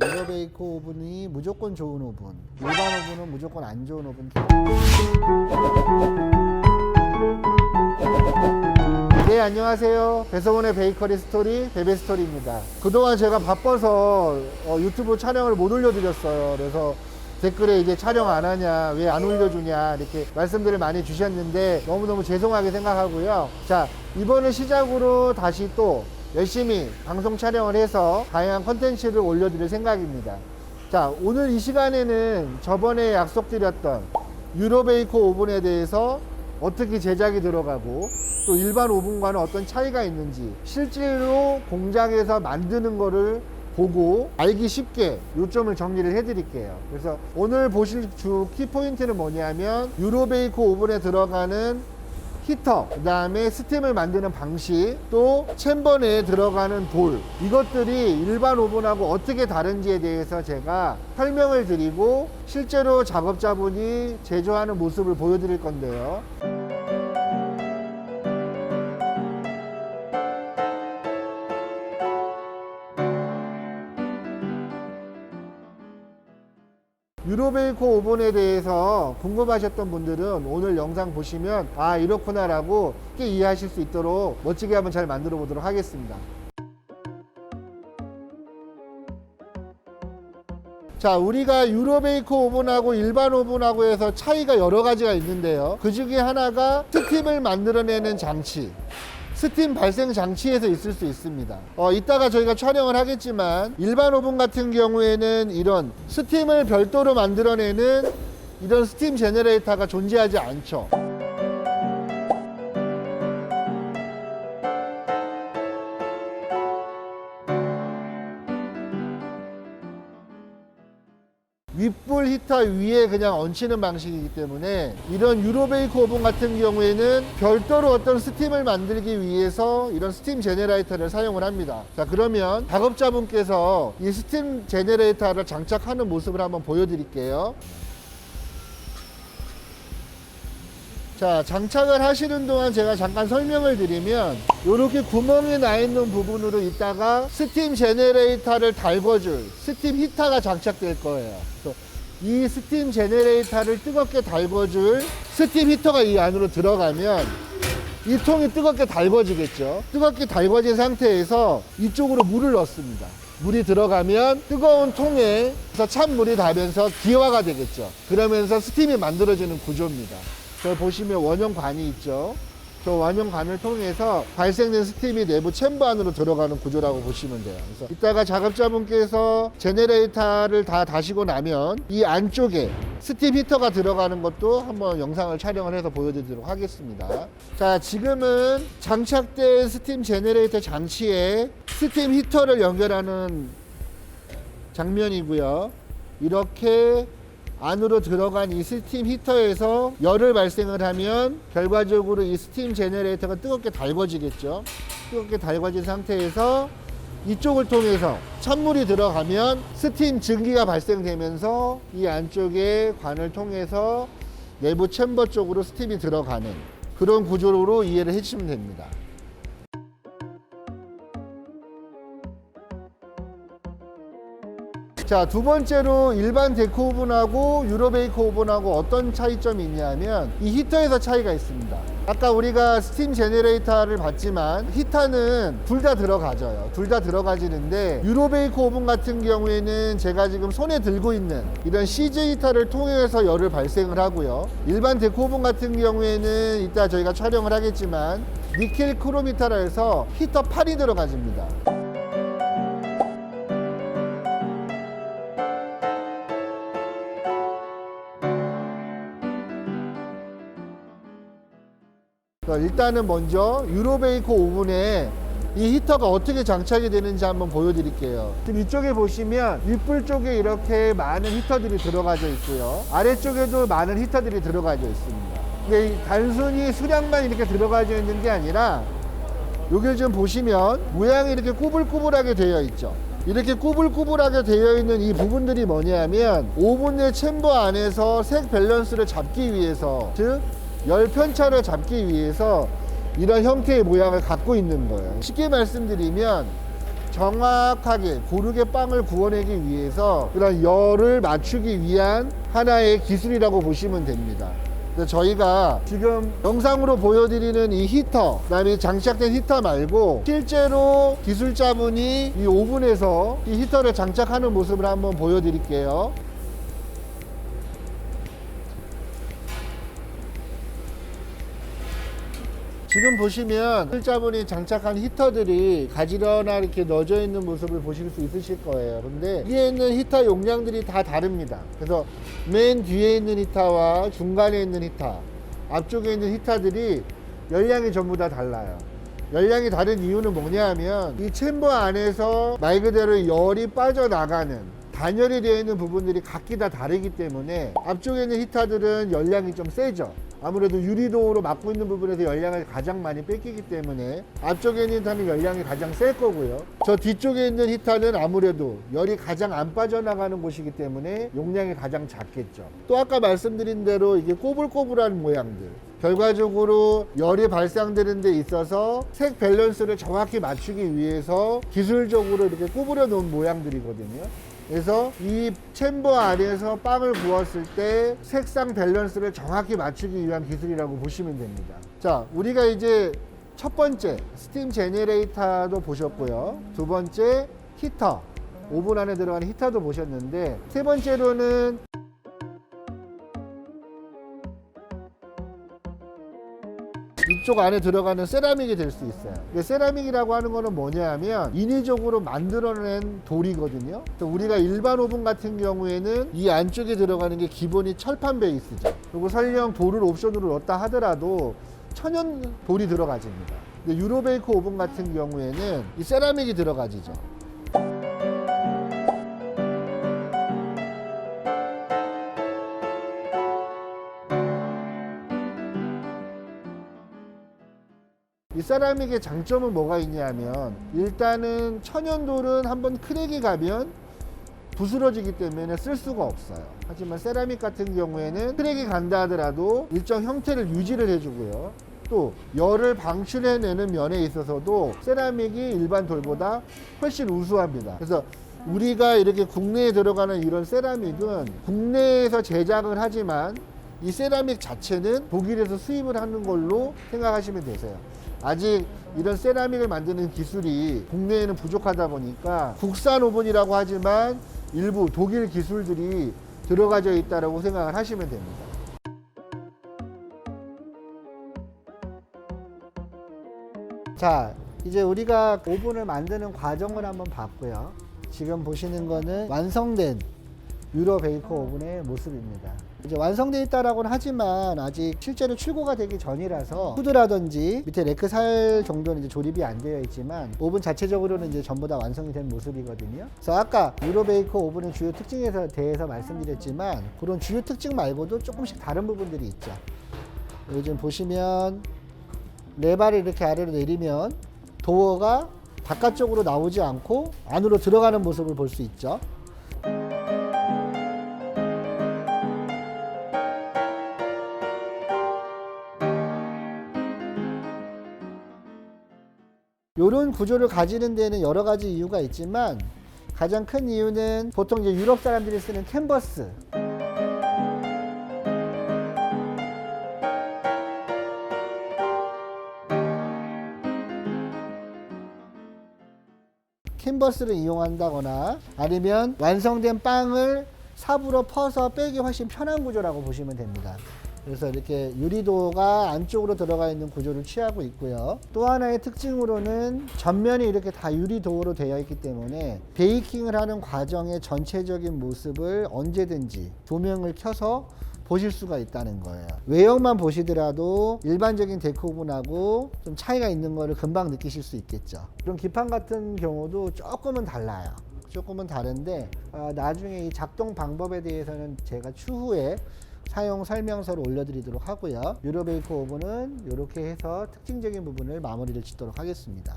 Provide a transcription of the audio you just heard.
유로베이커 오븐이 무조건 좋은 오븐, 일반 오븐은 무조건 안 좋은 오븐. 네, 안녕하세요. 배서원의 베이커리 스토리 베베스토리입니다. 그동안 제가 바빠서 유튜브 촬영을 못 올려드렸어요. 그래서 댓글에 이제 촬영 안 하냐, 왜 안 올려주냐 이렇게 말씀들을 많이 주셨는데 너무너무 죄송하게 생각하고요. 자, 이번을 시작으로 다시 또 열심히 방송 촬영을 해서 다양한 컨텐츠를 올려드릴 생각입니다. 자, 오늘 이 시간에는 저번에 약속드렸던 유로베이커 오븐에 대해서 어떻게 제작이 들어가고 또 일반 오븐과는 어떤 차이가 있는지 실제로 공장에서 만드는 거를 보고 알기 쉽게 요점을 정리를 해 드릴게요. 그래서 오늘 보실 주 키포인트는 뭐냐면 유로베이커 오븐에 들어가는 히터, 그 다음에 스팀을 만드는 방식, 또 챔버 내에 들어가는 돌, 이것들이 일반 오븐하고 어떻게 다른지에 대해서 제가 설명을 드리고 실제로 작업자분이 제조하는 모습을 보여드릴 건데요. 유로베이커 오븐에 대해서 궁금하셨던 분들은 오늘 영상 보시면 아, 이렇구나 라고 쉽게 이해하실 수 있도록 멋지게 한번 잘 만들어 보도록 하겠습니다. 자, 우리가 유로베이커 오븐하고 일반 오븐하고 해서 차이가 여러 가지가 있는데요. 그 중에 하나가 스팀을 만들어내는 장치, 스팀 발생 장치에서 있을 수 있습니다. 이따가 저희가 촬영을 하겠지만 일반 오븐 같은 경우에는 이런 스팀을 별도로 만들어내는 이런 스팀 제너레이터가 존재하지 않죠. 윗불 히터 위에 그냥 얹히는 방식이기 때문에 이런 유로베이커 오븐 같은 경우에는 별도로 어떤 스팀을 만들기 위해서 이런 스팀 제너레이터를 사용을 합니다. 자, 그러면 작업자분께서 이 스팀 제너레이터를 장착하는 모습을 한번 보여드릴게요. 자, 장착을 하시는 동안 제가 잠깐 설명을 드리면 이렇게 구멍이 나 있는 부분으로 있다가 스팀 제너레이터를 달궈줄 스팀 히터가 장착될 거예요. 이 스팀 제너레이터를 뜨겁게 달궈줄 스팀 히터가 이 안으로 들어가면 이 통이 뜨겁게 달궈지겠죠. 뜨겁게 달궈진 상태에서 이쪽으로 물을 넣습니다. 물이 들어가면 뜨거운 통에서 찬물이 닿으면서 기화가 되겠죠. 그러면서 스팀이 만들어지는 구조입니다. 저 보시면 원형관이 있죠. 저 원형관을 통해서 발생된 스팀이 내부 챔버 안으로 들어가는 구조라고 보시면 돼요. 그래서 이따가 작업자분께서 제너레이터를 다 다시고 나면 이 안쪽에 스팀 히터가 들어가는 것도 한번 영상을 촬영을 해서 보여드리도록 하겠습니다. 자, 지금은 장착된 스팀 제너레이터 장치에 스팀 히터를 연결하는 장면이고요. 이렇게 안으로 들어간 이 스팀 히터에서 열을 발생을 하면 결과적으로 이 스팀 제너레이터가 뜨겁게 달궈지겠죠. 뜨겁게 달궈진 상태에서 이쪽을 통해서 찬물이 들어가면 스팀 증기가 발생되면서 이 안쪽에 관을 통해서 내부 챔버 쪽으로 스팀이 들어가는 그런 구조로 이해를 해주시면 됩니다. 자, 두 번째로 일반 데코 오븐하고 유로베이커 오븐하고 어떤 차이점이 있냐면 이 히터에서 차이가 있습니다. 아까 우리가 스팀 제너레이터를 봤지만 히터는 둘 다 들어가져요. 둘 다 들어가지는데 유로베이커 오븐 같은 경우에는 제가 지금 손에 들고 있는 이런 CJ 히터를 통해서 열을 발생을 하고요. 일반 데코 오븐 같은 경우에는 이따 저희가 촬영을 하겠지만 니켈 크롬 히터라 해서 히터 팔이 들어가집니다. 일단은 먼저 유로베이커 오븐에 이 히터가 어떻게 장착이 되는지 한번 보여드릴게요. 지금 이쪽에 보시면 윗불 쪽에 이렇게 많은 히터들이 들어가져 있고요. 아래쪽에도 많은 히터들이 들어가져 있습니다. 근데 단순히 수량만 이렇게 들어가져 있는 게 아니라 여기를 좀 보시면 모양이 이렇게 꾸불꾸불하게 되어 있죠. 이렇게 꾸불꾸불하게 되어 있는 이 부분들이 뭐냐면 오븐 내 챔버 안에서 색 밸런스를 잡기 위해서, 즉 열 편차를 잡기 위해서 이런 형태의 모양을 갖고 있는 거예요. 쉽게 말씀드리면 정확하게 고르게 빵을 구워내기 위해서 그런 열을 맞추기 위한 하나의 기술이라고 보시면 됩니다. 저희가 지금 영상으로 보여드리는 이 히터, 그다음에 장착된 히터 말고 실제로 기술자분이 이 오븐에서 이 히터를 장착하는 모습을 한번 보여드릴게요. 지금 보시면 기술자분이 장착한 히터들이 가지런하게 이렇게 넣어져 있는 모습을 보실 수 있으실 거예요. 근데 위에 있는 히터 용량들이 다 다릅니다. 그래서 맨 뒤에 있는 히터와 중간에 있는 히터, 앞쪽에 있는 히터들이 열량이 전부 다 달라요. 열량이 다른 이유는 뭐냐 하면 이 챔버 안에서 말 그대로 열이 빠져나가는 단열이 되어 있는 부분들이 각기 다 다르기 때문에 앞쪽에 있는 히터들은 열량이 좀 세죠. 아무래도 유리도로 막고 있는 부분에서 열량을 가장 많이 뺏기기 때문에 앞쪽에 있는 히터는 열량이 가장 셀 거고요. 저 뒤쪽에 있는 히터는 아무래도 열이 가장 안 빠져나가는 곳이기 때문에 용량이 가장 작겠죠. 또 아까 말씀드린 대로 이게 꼬불꼬불한 모양들, 결과적으로 열이 발생되는 데 있어서 색 밸런스를 정확히 맞추기 위해서 기술적으로 이렇게 구부려 놓은 모양들이거든요. 그래서 이 챔버 안에서 빵을 구웠을 때 색상 밸런스를 정확히 맞추기 위한 기술이라고 보시면 됩니다. 자, 우리가 이제 첫 번째 스팀 제너레이터도 보셨고요. 두 번째 히터, 오븐 안에 들어가는 히터도 보셨는데, 세 번째로는 이쪽 안에 들어가는 세라믹이 될 수 있어요. 세라믹이라고 하는 거는 뭐냐 하면 인위적으로 만들어낸 돌이거든요. 우리가 일반 오븐 같은 경우에는 이 안쪽에 들어가는 게 기본이 철판 베이스죠. 그리고 설령 돌을 옵션으로 넣었다 하더라도 천연 돌이 들어가집니다. 근데 유로베이커 오븐 같은 경우에는 이 세라믹이 들어가지죠. 이 세라믹의 장점은 뭐가 있냐면, 일단은 천연돌은 한번 크랙이 가면 부스러지기 때문에 쓸 수가 없어요. 하지만 세라믹 같은 경우에는 크랙이 간다 하더라도 일정 형태를 유지를 해주고요. 또 열을 방출해내는 면에 있어서도 세라믹이 일반 돌보다 훨씬 우수합니다. 그래서 우리가 이렇게 국내에 들어가는 이런 세라믹은 국내에서 제작을 하지만 이 세라믹 자체는 독일에서 수입을 하는 걸로 생각하시면 되세요. 아직 이런 세라믹을 만드는 기술이 국내에는 부족하다 보니까 국산 오븐이라고 하지만 일부 독일 기술들이 들어가져 있다고 생각을 하시면 됩니다. 자, 이제 우리가 오븐을 만드는 과정을 한번 봤고요. 지금 보시는 거는 완성된 유로베이커 오븐의 모습입니다. 이제 완성되어 있다라고는 하지만 아직 실제로 출고가 되기 전이라서 후드라든지 밑에 레크 살 정도는 이제 조립이 안 되어 있지만 오븐 자체적으로는 이제 전부 다 완성이 된 모습이거든요. 그래서 아까 유로베이커 오븐의 주요 특징에 대해서 말씀드렸지만 그런 주요 특징 말고도 조금씩 다른 부분들이 있죠. 요즘 보시면 레바를 이렇게 아래로 내리면 도어가 바깥쪽으로 나오지 않고 안으로 들어가는 모습을 볼 수 있죠. 이런 구조를 가지는 데는 여러 가지 이유가 있지만 가장 큰 이유는 보통 이제 유럽 사람들이 쓰는 캔버스, 캔버스를 이용한다거나 아니면 완성된 빵을 삽으로 퍼서 빼기 훨씬 편한 구조라고 보시면 됩니다. 그래서 이렇게 유리도가 안쪽으로 들어가 있는 구조를 취하고 있고요. 또 하나의 특징으로는 전면이 이렇게 다 유리도어로 되어 있기 때문에 베이킹을 하는 과정의 전체적인 모습을 언제든지 조명을 켜서 보실 수가 있다는 거예요. 외형만 보시더라도 일반적인 데크오븐하고 좀 차이가 있는 거를 금방 느끼실 수 있겠죠. 그럼 기판 같은 경우도 조금은 달라요. 조금은 다른데 나중에 이 작동 방법에 대해서는 제가 추후에 사용 설명서를 올려드리도록 하고요. 유로베이커 오븐은 이렇게 해서 특징적인 부분을 마무리를 짓도록 하겠습니다.